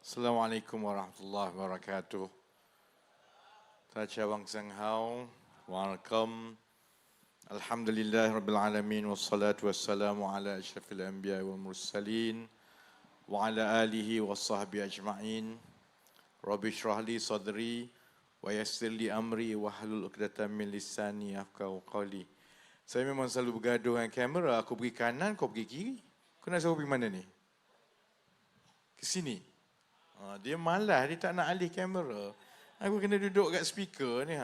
Assalamualaikum warahmatullahi wabarakatuh. Chào Sang Hao, welcome. Alhamdulillah Rabbil Alamin, wassalatu wassalamu ala ashrafil anbiya wal mursalin, wa ala alihi wa sahbihi ajma'in. Rabbi shrah li sadri, wa yassir li amri, wa hlul uqdatan min lisani yafqahu qawli. Saya memang selalu bergaduh dengan kamera, aku pergi kanan, kau pergi kiri. Kau nak saya pergi mana ni? Ke sini. Dia malas, dia tak nak alih kamera. Aku kena duduk kat speaker ni.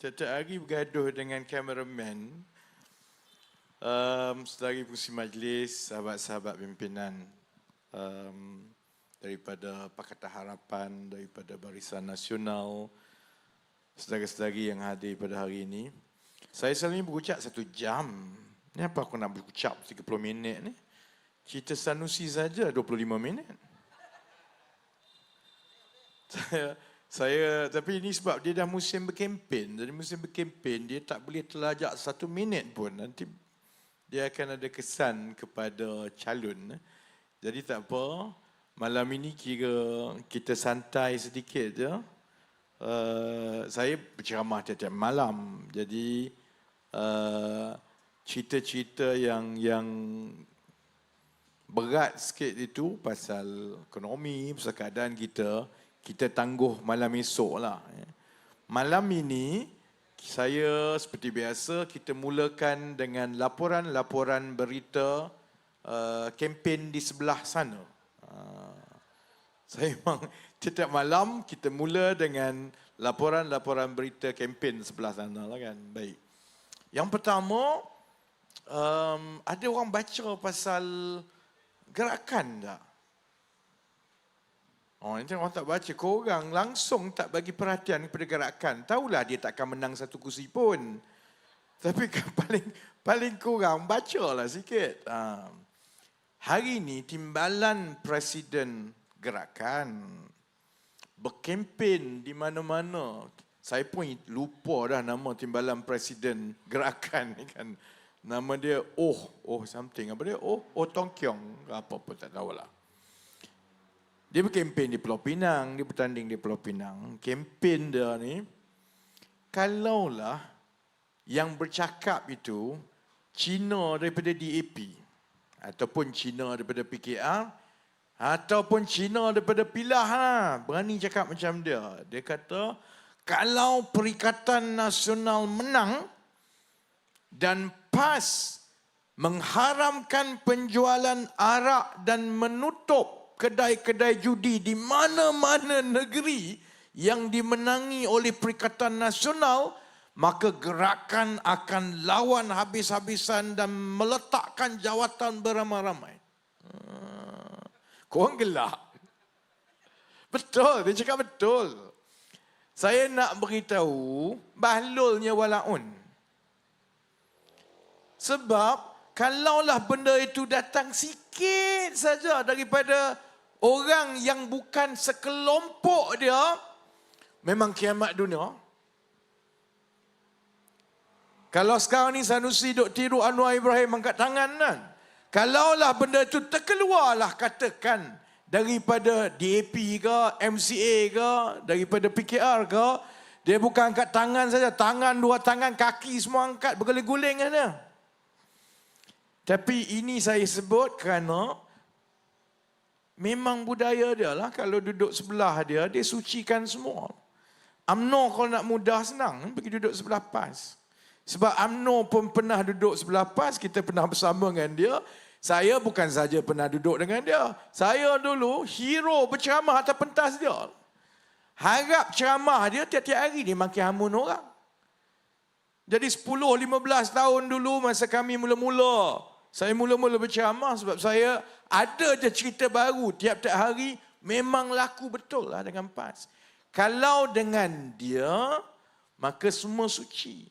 Setiap hari bergaduh dengan kameraman. Sedari fungsi majlis, sahabat-sahabat pimpinan daripada Pakatan Harapan, daripada Barisan Nasional, saudara-saudari yang hadir pada hari ini. Saya selalunya berucap 1 jam. Ni apa aku nak berucap 30 minit ni? Cerita Sanusi saja 25 minit. Tapi ini sebab dia dah musim berkempen. Jadi musim berkempen dia tak boleh terlajak 1 minit pun. Nanti dia akan ada kesan kepada calon. Jadi tak apa. Malam ini kira kita santai sedikit je. Saya berceramah tiap-tiap malam. Jadi cerita-cerita yang berat sikit itu pasal ekonomi, pasal keadaan kita tangguh malam esok lah. Malam ini, saya seperti biasa, kita mulakan dengan laporan-laporan berita kempen di sebelah sana. Saya memang setiap malam kita mula dengan laporan-laporan berita kempen sebelah sana lah kan. Baik. Yang pertama, ada orang baca pasal gerakan tak? Nanti orang tak baca. Korang langsung tak bagi perhatian kepada gerakan. Tahulah dia takkan menang 1 kursi pun. Tapi paling kurang bacalah sikit. Hari ini timbalan Presiden gerakan berkempen di mana-mana. Saya pun lupa dah nama timbalan Presiden gerakan ni kan. Nama dia something. Apa dia? Tong Kiong. Apa pun tak tahulah. Dia berkempen di Pulau Pinang. Dia bertanding di Pulau Pinang. Kempen dia ni, kalaulah yang bercakap itu Cina daripada DAP, ataupun Cina daripada PKR, ataupun Cina daripada Pilah, berani cakap macam dia. Dia kata, kalau Perikatan Nasional menang dan PAS mengharamkan penjualan arak dan menutup kedai-kedai judi di mana-mana negeri yang dimenangi oleh Perikatan Nasional, maka gerakan akan lawan habis-habisan dan meletakkan jawatan beramai-ramai. Korang gelak. Betul, dia cakap betul. Saya nak beritahu bahlulnya walaun. Sebab kalaulah benda itu datang sikit saja daripada orang yang bukan sekelompok dia, memang kiamat dunia. Kalau sekarang ni Sanusi duk tiru Anwar Ibrahim angkat tangan kan. Kalaulah benda itu terkeluarlah katakan daripada DAP ke, MCA ke, daripada PKR ke, dia bukan angkat tangan saja, tangan, 2 tangan, kaki semua angkat, berguling-guling kan dia. Tapi ini saya sebut kerana memang budaya dia lah. Kalau duduk sebelah dia, dia sucikan semua. UMNO kalau nak mudah senang, pergi duduk sebelah PAS. Sebab UMNO pun pernah duduk sebelah PAS, kita pernah bersama dengan dia. Saya bukan saja pernah duduk dengan dia. Saya dulu hero berceramah atas pentas dia. Harap ceramah dia tiap-tiap hari dia makin hamun orang. Jadi 10-15 tahun dulu masa kami mula-mula, saya mula-mula berceramah sebab saya ada je cerita baru tiap-tiap hari, memang laku betul lah dengan PAS. Kalau dengan dia, maka semua suci.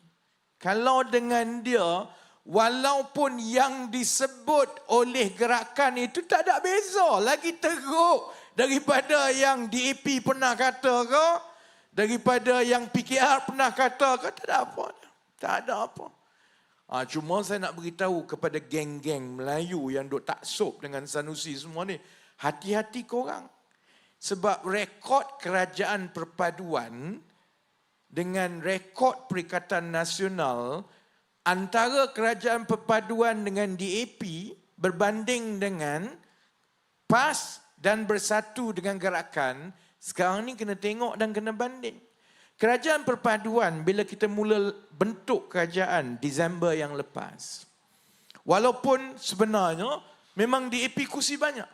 Kalau dengan dia, walaupun yang disebut oleh gerakan itu tak ada beza, lagi teruk daripada yang DAP pernah kata ke, daripada yang PKR pernah kata ke, tak ada apa. Tak ada apa. Cuma saya nak beritahu kepada geng-geng Melayu yang duk taksub dengan Sanusi semua ni, hati-hati korang. Sebab rekod kerajaan perpaduan dengan rekod Perikatan Nasional, antara kerajaan perpaduan dengan DAP berbanding dengan PAS dan Bersatu dengan Gerakan, sekarang ni kena tengok dan kena banding. Kerajaan perpaduan bila kita mula bentuk kerajaan Disember yang lepas. Walaupun sebenarnya memang DAP kursi banyak.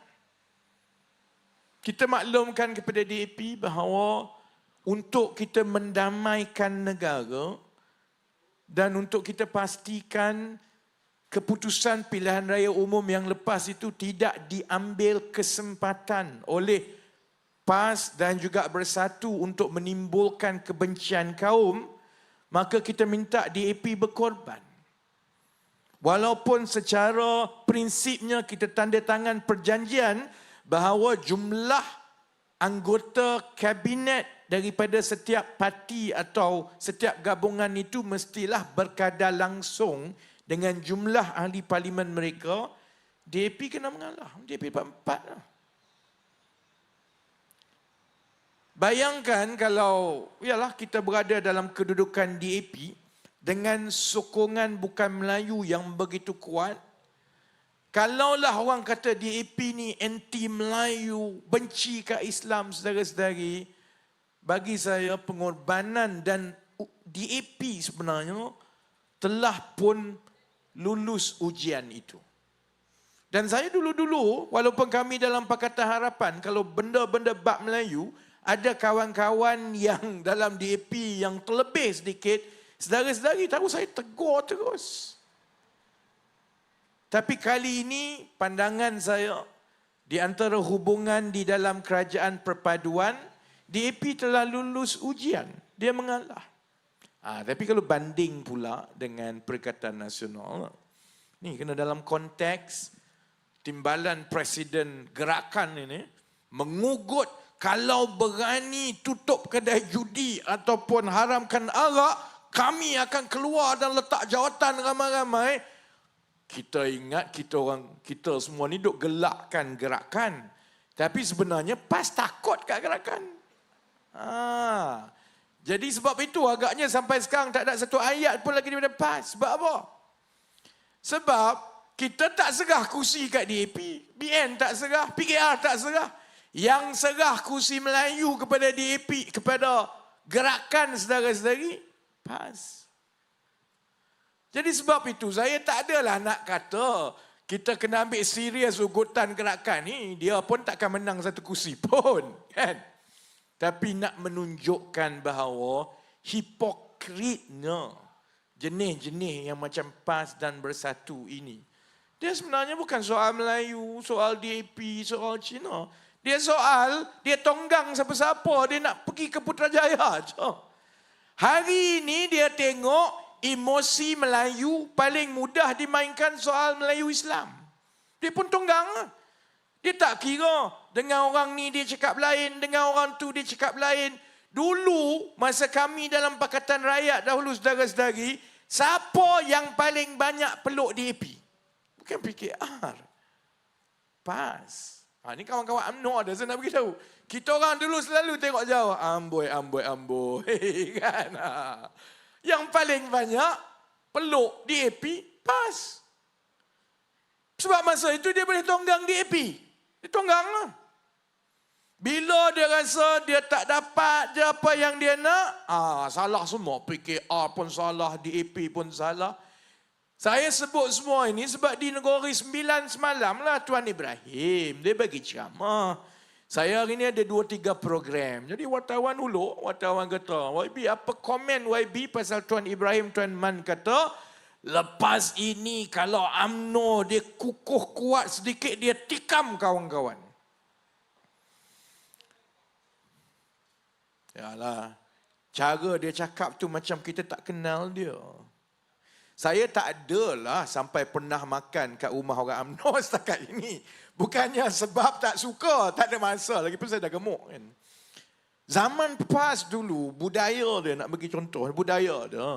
Kita maklumkan kepada DAP bahawa untuk kita mendamaikan negara dan untuk kita pastikan keputusan pilihan raya umum yang lepas itu tidak diambil kesempatan oleh PAS dan juga Bersatu untuk menimbulkan kebencian kaum, maka kita minta DAP berkorban. Walaupun secara prinsipnya kita tanda tangan perjanjian bahawa jumlah anggota kabinet daripada setiap parti atau setiap gabungan itu mestilah berkadar langsung dengan jumlah ahli parlimen mereka, DAP kena mengalah. DAP dapat 4 lah. Bayangkan kalau kita berada dalam kedudukan DAP dengan sokongan bukan Melayu yang begitu kuat. Kalaulah orang kata DAP ni anti Melayu, benci ke Islam, saudara-saudari, bagi saya pengorbanan dan DAP sebenarnya telah pun lulus ujian itu. Dan saya dulu-dulu, walaupun kami dalam Pakatan Harapan, kalau benda-benda bab Melayu, ada kawan-kawan yang dalam DAP yang terlebih sedikit, saudara-saudari tahu saya tegur terus. Tapi kali ini pandangan saya di antara hubungan di dalam kerajaan perpaduan, DAP telah lulus ujian. Dia mengalah. Tapi kalau banding pula dengan Perikatan Nasional, ni kena dalam konteks timbalan Presiden Gerakan ini mengugut kalau berani tutup kedai judi ataupun haramkan arak, kami akan keluar dan letak jawatan ramai-ramai. Kita ingat kita semua ni duk gelakkan Gerakan. Tapi sebenarnya PAS takut kat Gerakan. Jadi sebab itu agaknya sampai sekarang tak ada satu ayat pun lagi daripada PAS. Sebab apa? Sebab kita tak serah kursi kat DAP. BN tak serah, PKR tak serah. Yang serah kursi Melayu kepada DAP, kepada Gerakan, saudara-saudari, PAS. Jadi sebab itu saya tak adalah nak kata kita kena ambil serius ugutan Gerakan ni. Dia pun takkan menang satu kursi pun, kan? Tapi nak menunjukkan bahawa hipokritnya jenis-jenis yang macam PAS dan Bersatu ini. Dia sebenarnya bukan soal Melayu, soal DAP, soal Cina. Dia soal, dia tonggang siapa-siapa, dia nak pergi ke Putrajaya je. Hari ini dia tengok emosi Melayu paling mudah dimainkan soal Melayu Islam. Dia pun tonggang. Dia tak kira dengan orang ni dia cakap lain, dengan orang tu dia cakap lain. Dulu, masa kami dalam Pakatan Rakyat dahulu, saudara-saudari, siapa yang paling banyak peluk DAP? Bukan PKR. PAS. Ini kawan-kawan UMNO ada, saya nak beritahu. Kita orang dulu selalu tengok jauh. Amboi. Kan? Yang paling banyak peluk DAP, PAS. Sebab masa itu dia boleh tonggang DAP. Dia tonggang lah. Bila dia rasa dia tak dapat je apa yang dia nak, salah semua. PKR pun salah, DAP pun salah. Saya sebut semua ini sebab di Negeri Sembilan semalam lah Tuan Ibrahim, dia bagi ceramah. Saya hari ini ada 2-3 program. Jadi wartawan dulu, wartawan kata, YB apa komen YB pasal Tuan Ibrahim, Tuan Man kata, lepas ini kalau UMNO dia kukuh kuat sedikit, dia tikam kawan-kawan. Yalah, cara dia cakap tu macam kita tak kenal dia. Saya tak adalah sampai pernah makan kat rumah orang UMNO setakat ini. Bukannya sebab tak suka, tak ada masa. Lagipun saya dah gemuk kan. Zaman PAS dulu, budaya dia, nak bagi contoh, budaya dia.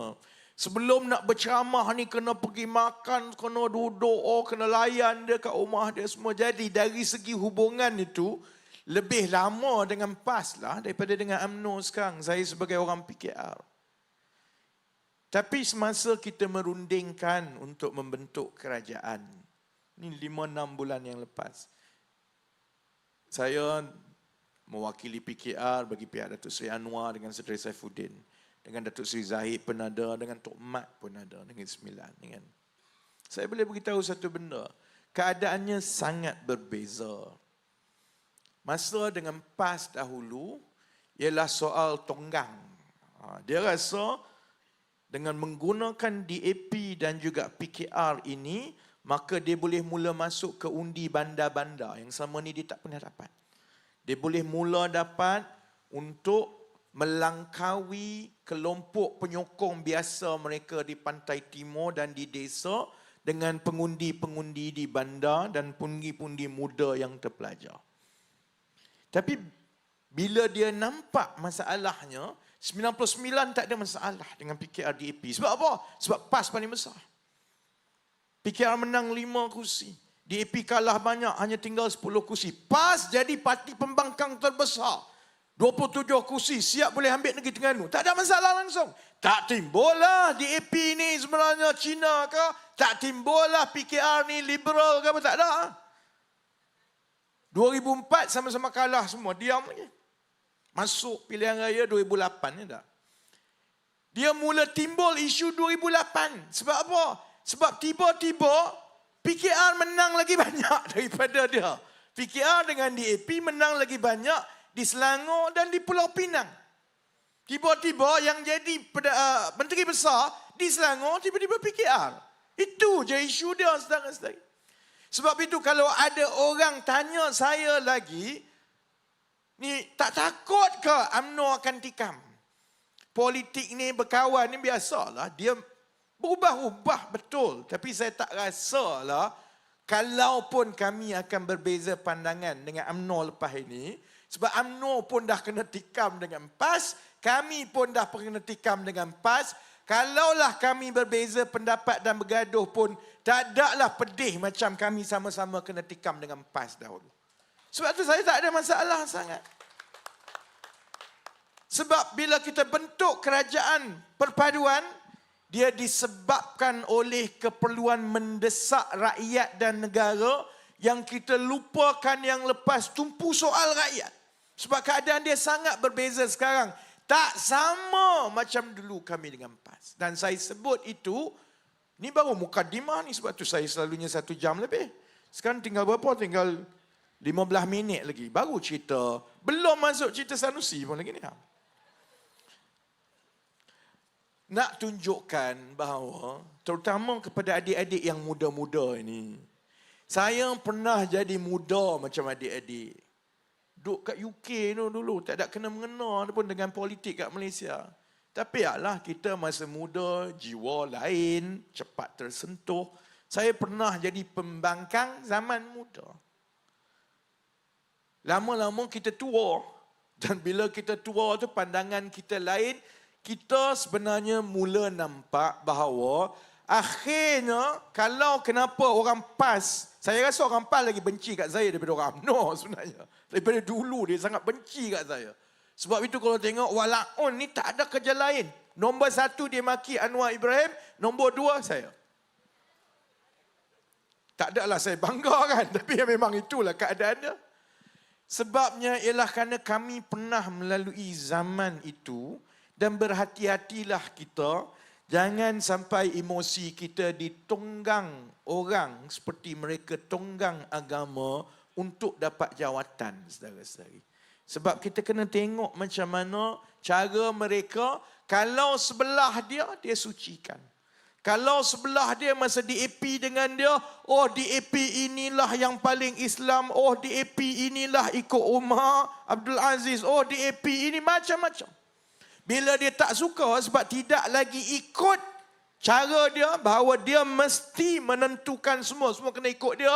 Sebelum nak berceramah ni kena pergi makan, kena duduk, kena layan dia kat rumah dia semua. Jadi dari segi hubungan itu, lebih lama dengan PAS lah daripada dengan UMNO sekarang. Saya sebagai orang PKR. Tapi semasa kita merundingkan untuk membentuk kerajaan, ni 5-6 bulan yang lepas, saya mewakili PKR bagi pihak Datuk Seri Anwar dengan Saudara Saifuddin. Dengan Datuk Seri Zahid pun ada, dengan Tok Mat pun ada, dengan Sembilan. Dengan. Saya boleh beritahu satu benda, keadaannya sangat berbeza. Masa dengan PAS dahulu, ialah soal tonggang. Dia rasa dengan menggunakan DAP dan juga PKR ini, maka dia boleh mula masuk ke undi bandar-bandar yang selama ni dia tak pernah dapat. Dia boleh mula dapat untuk melangkaui kelompok penyokong biasa mereka di pantai timur dan di desa dengan pengundi-pengundi di bandar dan pundi-pundi muda yang terpelajar. Tapi bila dia nampak masalahnya, 99 tak ada masalah dengan PKR DAP. Sebab apa? Sebab PAS paling besar. PKR menang 5 kursi. DAP kalah banyak, hanya tinggal 10 kursi. PAS jadi parti pembangkang terbesar. 27 kursi, siap boleh ambil negeri Terengganu. Tak ada masalah langsung. Tak timbullah DAP ni sebenarnya Cina ke? Tak timbullah PKR ni liberal ke apa? Tak ada. 2004 sama-sama kalah semua. Diam lagi. Masuk pilihan raya 2008 ni tak? Dia mula timbul isu 2008. Sebab apa? Sebab tiba-tiba PKR menang lagi banyak daripada dia. PKR dengan DAP menang lagi banyak di Selangor dan di Pulau Pinang. Tiba-tiba yang jadi menteri besar di Selangor, tiba-tiba PKR. Itu je isu dia, saudara-saudari. Sebab itu kalau ada orang tanya saya lagi, ni tak takut ke UMNO akan tikam? Politik ni berkawan ni biasalah. Dia berubah-ubah betul. Tapi saya tak rasalah kalaupun kami akan berbeza pandangan dengan UMNO lepas ini. Sebab UMNO pun dah kena tikam dengan PAS. Kami pun dah kena tikam dengan PAS. Kalaulah kami berbeza pendapat dan bergaduh pun, tak adalah pedih macam kami sama-sama kena tikam dengan PAS dahulu. Sebab tu saya tak ada masalah sangat. Sebab bila kita bentuk kerajaan perpaduan, dia disebabkan oleh keperluan mendesak rakyat dan negara yang kita lupakan yang lepas tumpu soal rakyat. Sebab keadaan dia sangat berbeza sekarang. Tak sama macam dulu kami dengan PAS. Dan saya sebut itu, ni baru mukadimah ni. Sebab tu saya selalunya 1 jam lebih. Sekarang tinggal berapa? Tinggal 15 minit lagi. Baru cerita. Belum masuk cerita Sanusi pun lagi ni. Nak tunjukkan bahawa, terutama kepada adik-adik yang muda-muda ini, saya pernah jadi muda macam adik-adik. Duduk kat UK tu dulu, tak ada kena-mengena pun dengan politik kat Malaysia. Tapi alah, kita masa muda, jiwa lain, cepat tersentuh. Saya pernah jadi pembangkang zaman muda. Lama-lama kita tua. Dan bila kita tua tu, pandangan kita lain. Kita sebenarnya mula nampak bahawa akhirnya, kalau kenapa orang PAS, saya rasa orang PAS lagi benci kat saya daripada orang UMNO sebenarnya. Daripada dulu dia sangat benci kat saya. Sebab itu kalau tengok Walaun ni tak ada kerja lain. Nombor 1 dia maki Anwar Ibrahim, nombor 2 saya. Tak adalah saya bangga kan, tapi memang itulah keadaannya. Sebabnya ialah kerana kami pernah melalui zaman itu dan berhati-hatilah kita. Jangan sampai emosi kita ditunggang orang seperti mereka tunggang agama untuk dapat jawatan, saudara-saudari. Sebab kita kena tengok macam mana cara mereka. Kalau sebelah dia, dia sucikan. Kalau sebelah dia masa DAP dengan dia, oh DAP inilah yang paling Islam, oh DAP inilah ikut Umar Abdul Aziz, oh DAP ini macam-macam. Bila dia tak suka sebab tidak lagi ikut cara dia, bahawa dia mesti menentukan semua kena ikut dia,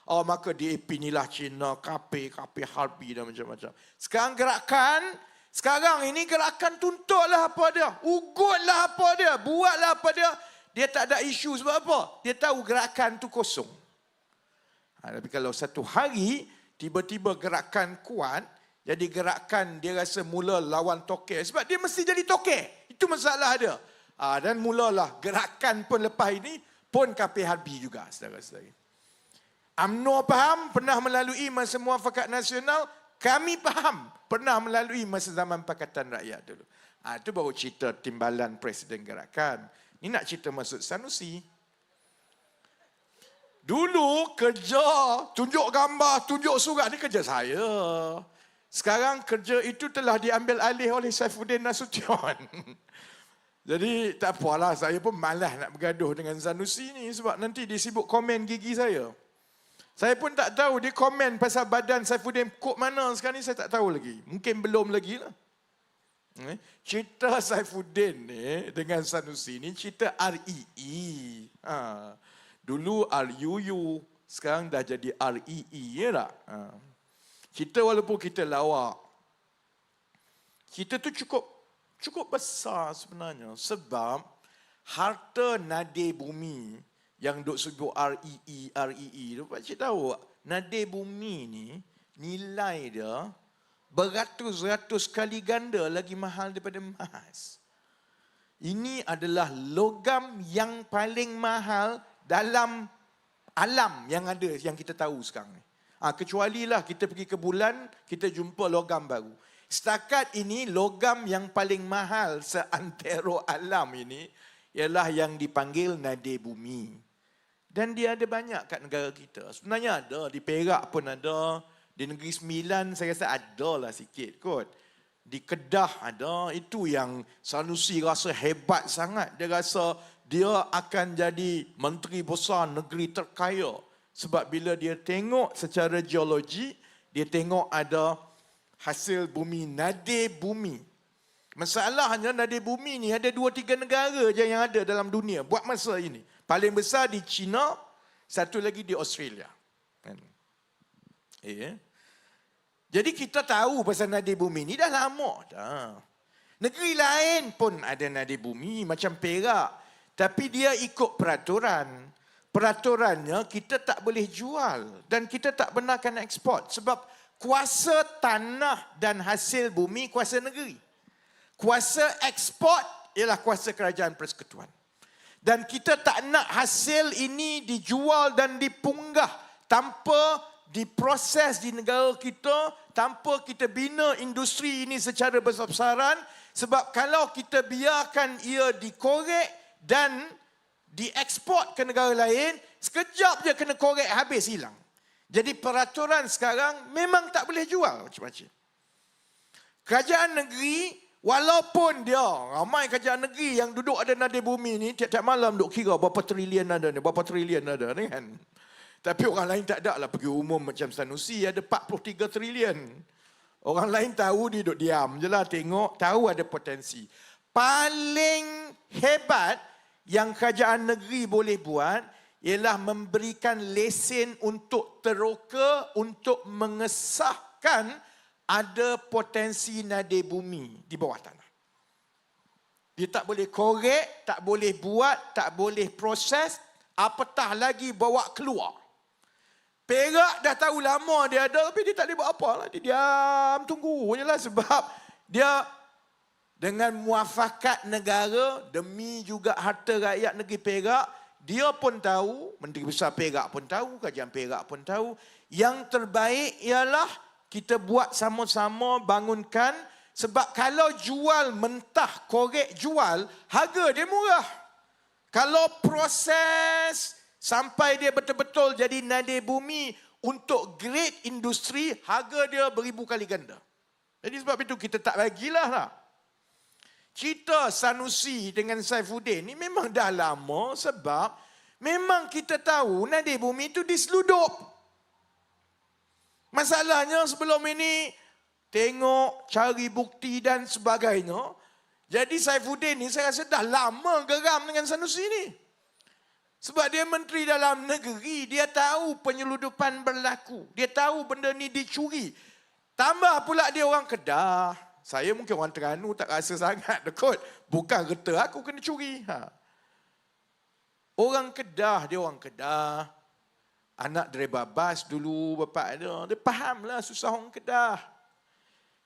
oh maka DAP inilah Cina, KP harbi dan macam-macam. Sekarang gerakan, Sekarang ini gerakan tuntutlah apa dia, ugutlah apa dia, buatlah apa dia. Dia tak ada isu sebab apa? Dia tahu gerakan tu kosong. Tapi kalau satu hari tiba-tiba gerakan kuat, jadi gerakan dia rasa mula lawan tokek. Sebab dia mesti jadi tokek. Itu masalah dia. Dan mulalah gerakan pun lepas ini pun KP Harbi juga, saudara-saudara. UMNO faham pernah melalui masa muafakat nasional. Kami faham pernah melalui masa zaman Pakatan Rakyat dulu. Itu baru cerita timbalan Presiden Gerakan. Ini nak cerita masuk Sanusi. Dulu kerja, tunjuk gambar, tunjuk surat, ni kerja saya. Sekarang kerja itu telah diambil alih oleh Saifuddin Nasution. Jadi tak apalah, saya pun malas nak bergaduh dengan Sanusi ni sebab nanti dia sibuk komen gigi saya. Saya pun tak tahu dia komen pasal badan Saifuddin kod mana sekarang ni, saya tak tahu lagi. Mungkin belum lagi lah. Cerita Saifuddin ni dengan Sanusi ni cerita REE. Dulu RUU, sekarang dah jadi REE, ya tak? Cerita walaupun kita lawak, cerita tu cukup besar sebenarnya. Sebab harta nadir bumi yang duk sebut REE tu, pakcik tahu nadir bumi ni nilai dia beratus-ratus kali ganda lagi mahal daripada emas. Ini adalah logam yang paling mahal dalam alam yang ada, yang kita tahu sekarang ni. Kecuali lah kita pergi ke bulan, kita jumpa logam baru. Setakat ini logam yang paling mahal seantero alam ini ialah yang dipanggil nadir bumi. Dan dia ada banyak kat negara kita. Sebenarnya ada, di Perak pun ada, di Negeri Sembilan saya rasa ada lah sikit kot. Di Kedah ada, itu yang Sanusi rasa hebat sangat. Dia rasa dia akan jadi Menteri Besar negeri terkaya. Sebab bila dia tengok secara geologi, dia tengok ada hasil bumi, nadir bumi. Masalahnya nadir bumi ni ada 2-3 negara je yang ada dalam dunia buat masa ini. Paling besar di China, satu lagi di Australia. Jadi kita tahu pasal nadir bumi ni dah lama dah. Negeri lain pun ada nadir bumi macam Perak. Tapi dia ikut peraturan. Peraturannya kita tak boleh jual dan kita tak benarkan ekspor. Sebab kuasa tanah dan hasil bumi kuasa negeri. Kuasa ekspor ialah kuasa kerajaan persekutuan. Dan kita tak nak hasil ini dijual dan dipunggah tanpa diproses di negara kita, tanpa kita bina industri ini secara besar-besaran. Sebab kalau kita biarkan ia dikorek dan dieksport ke negara lain, sekejap je kena korek habis hilang. Jadi peraturan sekarang memang tak boleh jual macam-macam. Kerajaan negeri, walaupun dia ramai kerajaan negeri yang duduk ada nadir bumi ni, tiap-tiap malam duk kira berapa trilion ada ni, berapa trilion ada ni kan. Tapi orang lain tak ada lah pergi umum macam Sanusi ada 43 trilion. Orang lain tahu dia duduk diam je lah, tengok, tahu ada potensi. Paling hebat yang kerajaan negeri boleh buat ialah memberikan lesen untuk teroka untuk mengesahkan ada potensi nadir bumi di bawah tanah. Dia tak boleh korek, tak boleh buat, tak boleh proses, apatah lagi bawa keluar. Perak dah tahu lama dia ada, tapi dia tak boleh buat apa lah. Dia diam, tunggu je lah sebab dia dengan muafakat negara, demi juga harta rakyat negeri Perak, dia pun tahu, Menteri Besar Perak pun tahu, Kerajaan Perak pun tahu, yang terbaik ialah kita buat sama-sama bangunkan. Sebab kalau jual mentah, korek jual, harga dia murah. Kalau proses sampai dia betul-betul jadi nadir bumi untuk grade industri, harga dia beribu kali ganda. Jadi sebab itu kita tak bagilah lah. Cerita Sanusi dengan Saifuddin ni memang dah lama sebab memang kita tahu nadir bumi itu diseludup. Masalahnya sebelum ini tengok, cari bukti dan sebagainya. Jadi Saifuddin ni saya rasa dah lama geram dengan Sanusi ni. Sebab dia Menteri Dalam Negeri, dia tahu penyeludupan berlaku. Dia tahu benda ni dicuri. Tambah pula dia orang Kedah. Saya mungkin orang Terengganu tak rasa sangat kot. Bukan reta aku kena curi. Orang Kedah, dia orang Kedah. Anak driver bas dulu bapak dia. Dia fahamlah susah orang Kedah.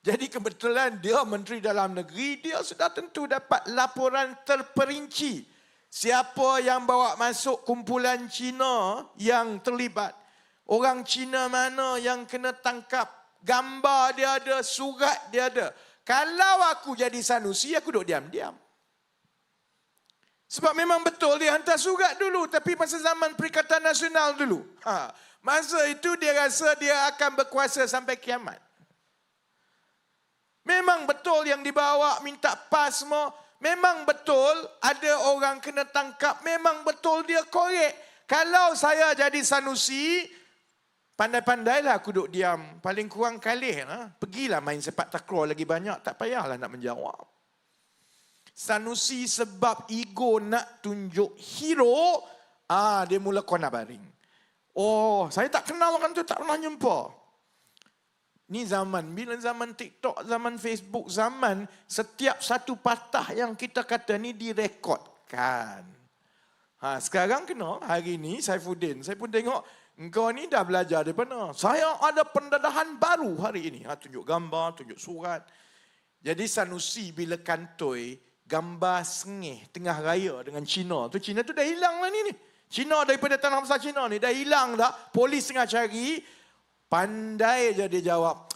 Jadi kebetulan dia Menteri Dalam Negeri, dia sudah tentu dapat laporan terperinci. Siapa yang bawa masuk kumpulan Cina yang terlibat. Orang Cina mana yang kena tangkap. Gambar dia ada, surat dia ada. Kalau aku jadi Sanusi, aku duduk diam-diam. Sebab memang betul dia hantar surat dulu. Tapi masa zaman Perikatan Nasional dulu. Masa itu dia rasa dia akan berkuasa sampai kiamat. Memang betul yang dibawa minta pas semua. Memang betul ada orang kena tangkap. Memang betul dia korek. Kalau saya jadi Sanusi, pandai-pandailah aku duduk diam. Paling kurang kalih. Pergilah main sepak takraw lagi banyak. Tak payahlah nak menjawab. Sanusi sebab ego nak tunjuk hero. Dia mula kona baring. Oh, saya tak kenal orang tu, tak pernah jumpa. Ni zaman, bila zaman TikTok, zaman Facebook, zaman setiap satu patah yang kita kata ni direkodkan. Sekarang kena, hari ni Saifuddin, saya pun tengok, engkau ni dah belajar dari mana. Saya ada pendedahan baru hari ini. Tunjuk gambar, tunjuk surat. Jadi Sanusi bila kantoi, gambar sengih tengah raya dengan Cina. Cina tu dah hilang lah ni. Cina daripada tanah besar Cina ni, dah hilang dah. Polis tengah cari. Pandai je dia jawab.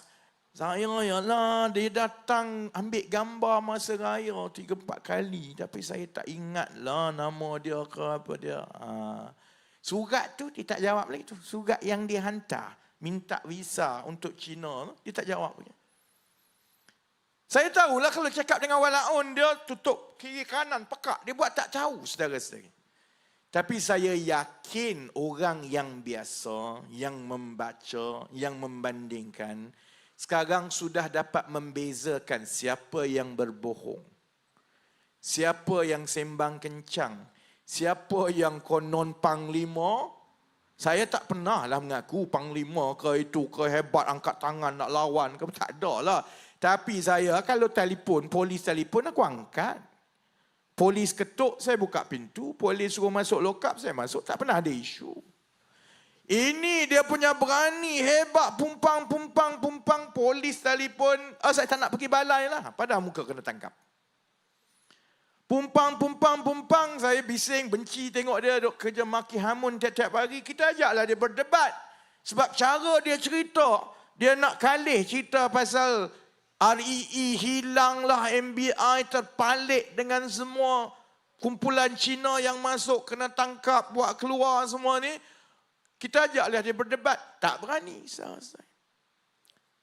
Saya yalah, dia datang ambil gambar masa raya 3-4 kali. Tapi saya tak ingat lah nama dia ke apa dia. Surat tu dia tak jawab lagi tu. Surat yang dia hantar. Minta visa untuk Cina. Dia tak jawab lagi. Saya tahulah kalau cakap dengan walaun dia tutup kiri kanan pekak. Dia buat tak tahu saudara-saudara. Tapi saya yakin orang yang biasa, yang membaca, yang membandingkan, sekarang sudah dapat membezakan siapa yang berbohong. Siapa yang sembang kencang. Siapa yang konon panglima. Saya tak pernah lah mengaku panglima ke itu, ke hebat angkat tangan nak lawan ke. Tak ada lah. Tapi saya kalau telefon, polis telefon aku angkat. Polis ketuk, saya buka pintu. Polis suruh masuk lokap, saya masuk. Tak pernah ada isu. Ini dia punya berani, hebat, pumpang. Polis telefon. Saya tak nak pergi balai lah. Padahal muka kena tangkap. Pumpang. Saya bising, benci tengok dia duk kerja maki hamun tiap-tiap hari. Kita ajaklah dia berdebat. Sebab cara dia cerita, dia nak kalih cerita pasal REE hilanglah, MBI terpalik dengan semua kumpulan Cina yang masuk kena tangkap, buat keluar semua ni. Kita ajaklah dia berdebat. Tak berani.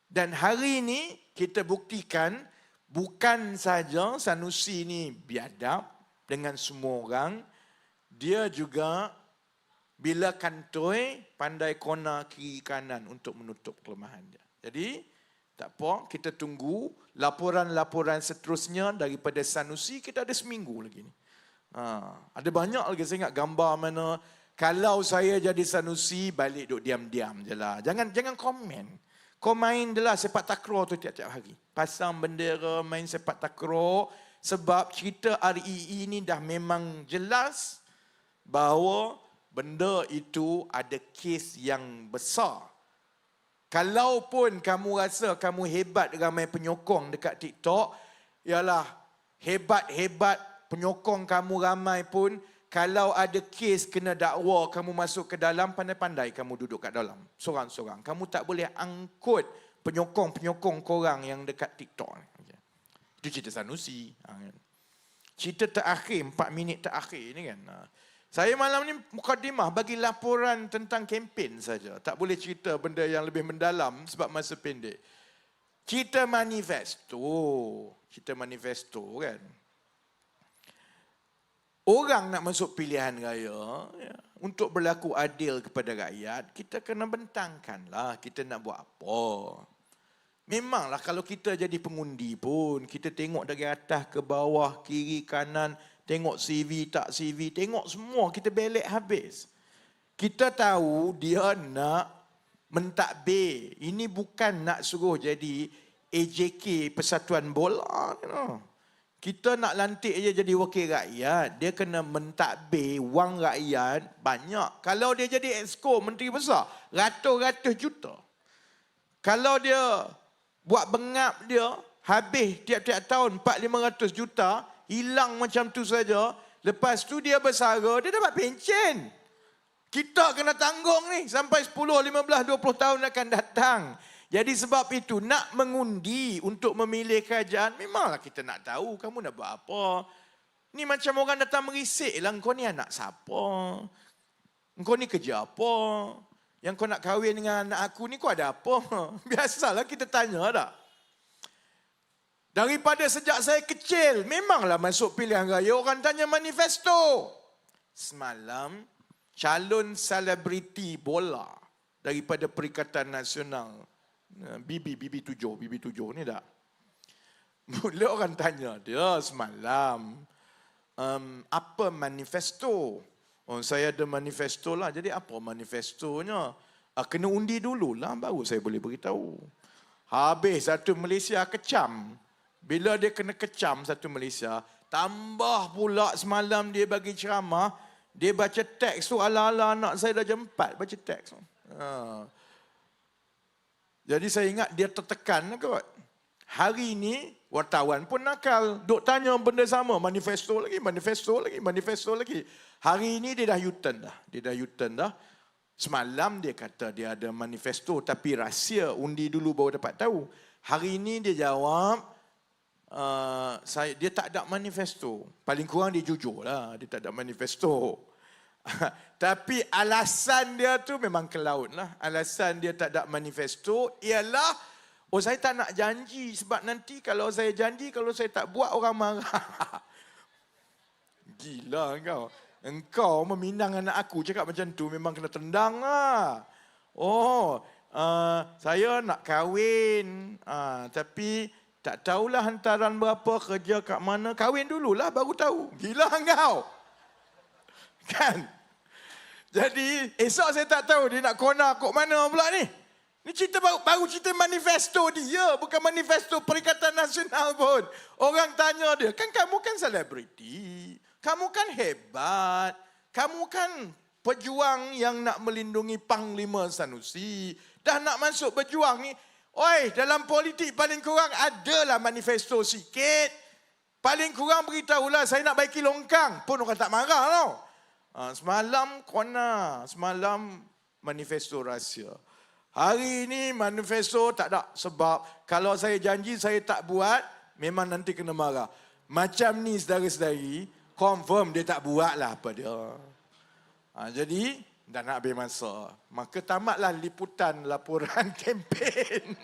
Dan hari ini kita buktikan bukan saja Sanusi ni biadab dengan semua orang. Dia juga bila kantoi pandai kona kiri kanan untuk menutup kelemahan dia. Jadi tak apa, kita tunggu laporan-laporan seterusnya daripada Sanusi. Kita ada seminggu lagi ni. Ada banyak lagi saya ingat gambar mana. Kalau saya jadi Sanusi, balik duduk diam-diam je lah. Jangan komen. Kau main je lah sepak takraw tu tiap-tiap hari. Pasang bendera, main sepak takraw. Sebab cerita REE ni dah memang jelas bahawa benda itu ada kes yang besar. Kalaupun kamu rasa kamu hebat ramai penyokong dekat TikTok, ialah hebat-hebat penyokong kamu ramai pun, kalau ada kes kena dakwa kamu masuk ke dalam, pandai-pandai kamu duduk kat dalam. Sorang-sorang. Kamu tak boleh angkut penyokong-penyokong korang yang dekat TikTok. Itu cerita Sanusi. Cerita terakhir, 4 minit terakhir ni kan. Saya malam ni mukadimah bagi laporan tentang kempen saja. Tak boleh cerita benda yang lebih mendalam sebab masa pendek. Cerita manifesto. Cerita manifesto kan. Orang nak masuk pilihan raya, untuk berlaku adil kepada rakyat, kita kena bentangkanlah kita nak buat apa. Memanglah kalau kita jadi pengundi pun, kita tengok dari atas ke bawah, kiri, kanan, tengok CV, tak CV, tengok semua, kita belek habis. Kita tahu dia nak mentadbir. Ini bukan nak suruh jadi AJK Persatuan Bola. Kita nak lantik dia jadi wakil rakyat, dia kena mentadbir wang rakyat banyak. Kalau dia jadi exco menteri besar, ratus-ratus juta. Kalau dia buat bengap dia, habis tiap-tiap tahun 400-500 juta, hilang macam tu saja. Lepas tu dia bersara, dia dapat pencen. Kita kena tanggung ni sampai 10, 15, 20 tahun akan datang. Jadi sebab itu nak mengundi untuk memilih kerajaan, memanglah kita nak tahu kamu nak buat apa. Ni macam orang datang merisik lah, kau ni anak siapa? Kau ni kerja apa? Yang kau nak kahwin dengan anak aku ni kau ada apa? Biasalah kita tanya tak? Daripada sejak saya kecil, memanglah masuk pilihan raya orang tanya manifesto. Semalam, calon selebriti bola daripada Perikatan Nasional, BB7 ni tak? Mula orang tanya dia semalam, apa manifesto? Oh, saya ada manifesto lah. Jadi apa manifestonya? Kena undi dulu lah baru saya boleh beritahu. Habis satu Malaysia kecam. Bila dia kena kecam satu Malaysia, tambah pula semalam dia bagi ceramah, dia baca teks tu ala-ala anak saya dah jam 4 baca teks tu. Jadi saya ingat dia tertekan kot. Hari ini wartawan pun nakal. Duk tanya benda sama. Manifesto lagi, manifesto lagi, manifesto lagi. Hari ini dia dah U-turn dah. Dia dah U-turn dah. Semalam dia kata dia ada manifesto tapi rahsia. Undi dulu baru dapat tahu. Hari ini dia jawab, dia tak ada manifesto. Paling kurang dia jujur lah. Dia tak ada manifesto. Tapi alasan dia tu memang ke laut lah. Alasan dia tak ada manifesto ialah, saya tak nak janji sebab nanti kalau saya janji, kalau saya tak buat orang marah. Gila kau. Engkau meminang anak aku cakap macam tu memang kena tendang lah. Saya nak kahwin, tapi tak tahulah hantaran berapa, kerja kat mana. Kahwin dululah baru tahu. Gila kau. Kan? Jadi esok saya tak tahu dia nak kona kok mana pula ni. Ni cerita baru cerita manifesto dia, bukan manifesto Perikatan Nasional pun. Orang tanya dia, kan kamu kan selebriti, kamu kan hebat, kamu kan pejuang yang nak melindungi Panglima Sanusi, dah nak masuk berjuang ni. Oi, dalam politik paling kurang adalah manifesto sikit. Paling kurang beritahulah saya nak baiki longkang, pun orang tak marah tau. Semalam kona, semalam manifesto rahsia. Hari ini manifesto tak ada. Sebab kalau saya janji saya tak buat, memang nanti kena marah. Macam ni saudara-saudari, confirm dia tak buat lah apa dia. Jadi, dah nak habis masa. Maka tamatlah liputan laporan kempen.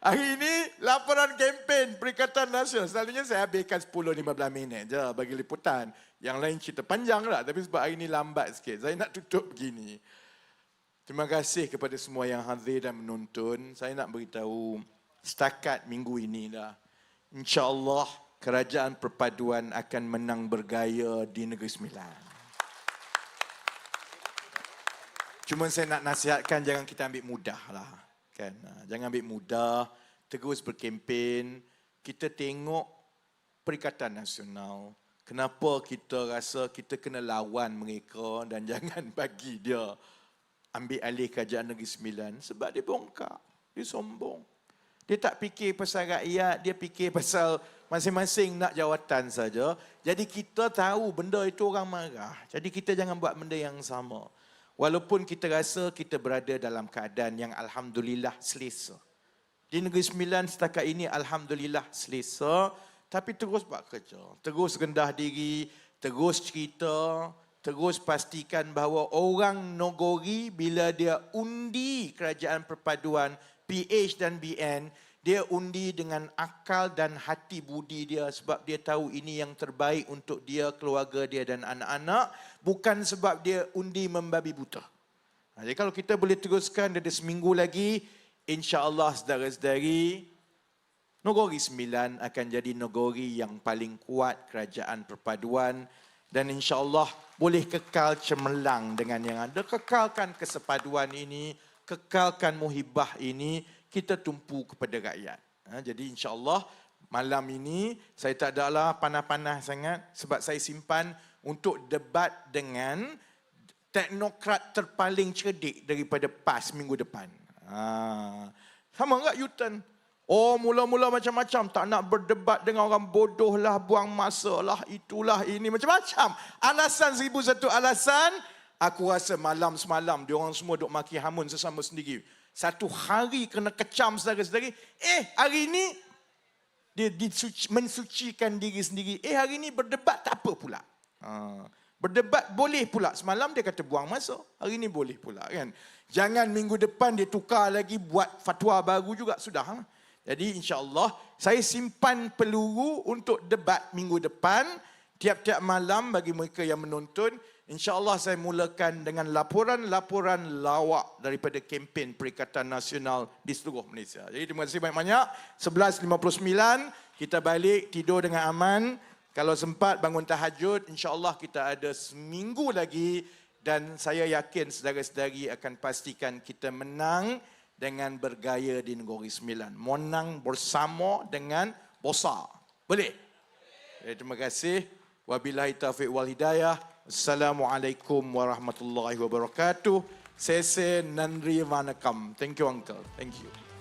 Hari ini laporan kempen Perikatan Nasional. Selalunya saya habiskan 10-15 minit je bagi liputan. Yang lain cerita panjang lah. Tapi sebab hari ini lambat sikit. Saya nak tutup begini. Terima kasih kepada semua yang hadir dan menonton. Saya nak beritahu setakat minggu ini dah. InsyaAllah Kerajaan Perpaduan akan menang bergaya di Negeri Sembilan. Cuma saya nak nasihatkan jangan kita ambil mudah lah. Kan? Jangan ambil mudah, terus berkempen. Kita tengok Perikatan Nasional. Kenapa kita rasa kita kena lawan mereka dan jangan bagi dia ambil alih Kerajaan Negeri Sembilan. Sebab dia bongkak, dia sombong. Dia tak fikir pasal rakyat, dia fikir pasal masing-masing nak jawatan saja. Jadi kita tahu benda itu orang marah. Jadi kita jangan buat benda yang sama. Walaupun kita rasa kita berada dalam keadaan yang alhamdulillah selesa. Di Negeri Sembilan setakat ini alhamdulillah selesa. Tapi terus buat kerja. Terus rendah diri, terus cerita, terus pastikan bahawa orang Nogori bila dia undi Kerajaan Perpaduan, PH dan BN, dia undi dengan akal dan hati budi dia sebab dia tahu ini yang terbaik untuk dia, keluarga dia dan anak-anak. Bukan sebab dia undi membabi buta. Jadi kalau kita boleh teruskan ada seminggu lagi, insya-Allah saudara-saudari, Nogori Sembilan akan jadi Nogori yang paling kuat Kerajaan Perpaduan dan insya-Allah boleh kekal cemerlang dengan yang ada. Kekalkan kesepaduan ini, kekalkan muhibah ini, kita tumpu kepada rakyat. Jadi insya-Allah malam ini saya tak adalah panah-panah sangat sebab saya simpan untuk debat dengan teknokrat terpaling cerdik daripada PAS minggu depan. Sama enggak U-turn? Oh, mula-mula macam-macam. Tak nak berdebat dengan orang bodoh lah, buang masa lah, itulah, ini, macam-macam. Alasan 1001 alasan. Aku rasa malam semalam, diorang semua duk maki hamun sesama sendiri. Satu hari kena kecam saudara-saudari. Hari ini, dia mensucikan diri sendiri. Hari ini berdebat tak apa pula. Berdebat boleh pula. Semalam dia kata buang masa. Hari ini boleh pula kan. Jangan minggu depan dia tukar lagi buat fatwa baru juga. Sudah. Jadi insya-Allah saya simpan peluru untuk debat minggu depan. Tiap-tiap malam bagi mereka yang menonton. InsyaAllah saya mulakan dengan laporan-laporan lawak daripada kempen Perikatan Nasional di seluruh Malaysia. Jadi terima kasih banyak-banyak. 11.59 kita balik tidur dengan aman. Kalau sempat bangun tahajud, insyaAllah kita ada seminggu lagi. Dan saya yakin saudara-saudari akan pastikan kita menang dengan bergaya di Negeri Sembilan. Menang bersama dengan bosa. Boleh? Terima kasih. Wabillahi taufiq wal hidayah. Assalamualaikum warahmatullahi wabarakatuh. Sese Nandri Vanakam. Thank you, Uncle. Thank you.